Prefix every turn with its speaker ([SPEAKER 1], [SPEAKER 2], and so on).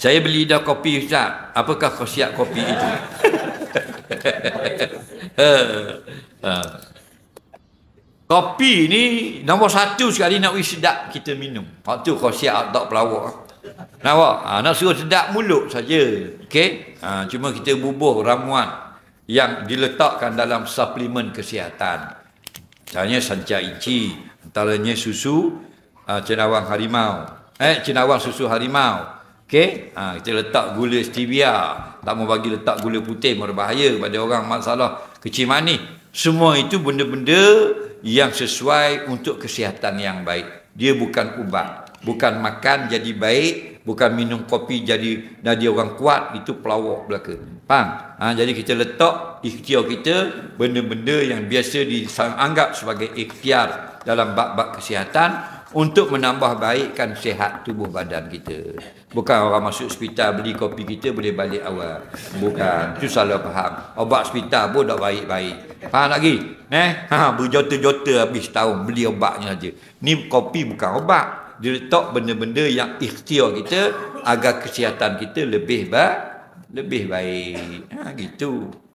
[SPEAKER 1] Saya beli dah kopi Ustaz. Apakah khasiat kopi itu? Kopi ni nombor satu sekali nak wis sedap kita minum. Waktu khasiat tak pelawak. Nampak? Nak suruh sedap mulut saja. Okey? Cuma kita bubuh ramuan yang diletakkan dalam suplemen kesihatan. Misalnya sanca ici, antaranya susu cenawang harimau. Cenawang susu harimau. Okey? Kita letak gula stevia. Tak mau bagi letak gula putih, berbahaya pada orang masalah kecil manis. Semua itu benda-benda yang sesuai untuk kesihatan yang baik. Dia bukan ubat. Bukan makan jadi baik, bukan minum kopi jadi orang kuat, itu pelawak belaka. Faham? Jadi kita letak ikhtiar kita benda-benda yang biasa dianggap sebagai ikhtiar dalam bab-bab kesihatan untuk menambah baikkan sihat tubuh badan kita. Bukan orang masuk hospital beli kopi kita boleh balik awal. Bukan. Itu salah faham. Obat hospital pun tak baik-baik. Faham lagi? Berjota-jota habis tahun beli obatnya saja. Ni kopi bukan obat. Dia letak benda-benda yang ikhtiar kita agar kesihatan kita lebih baik. Gitu.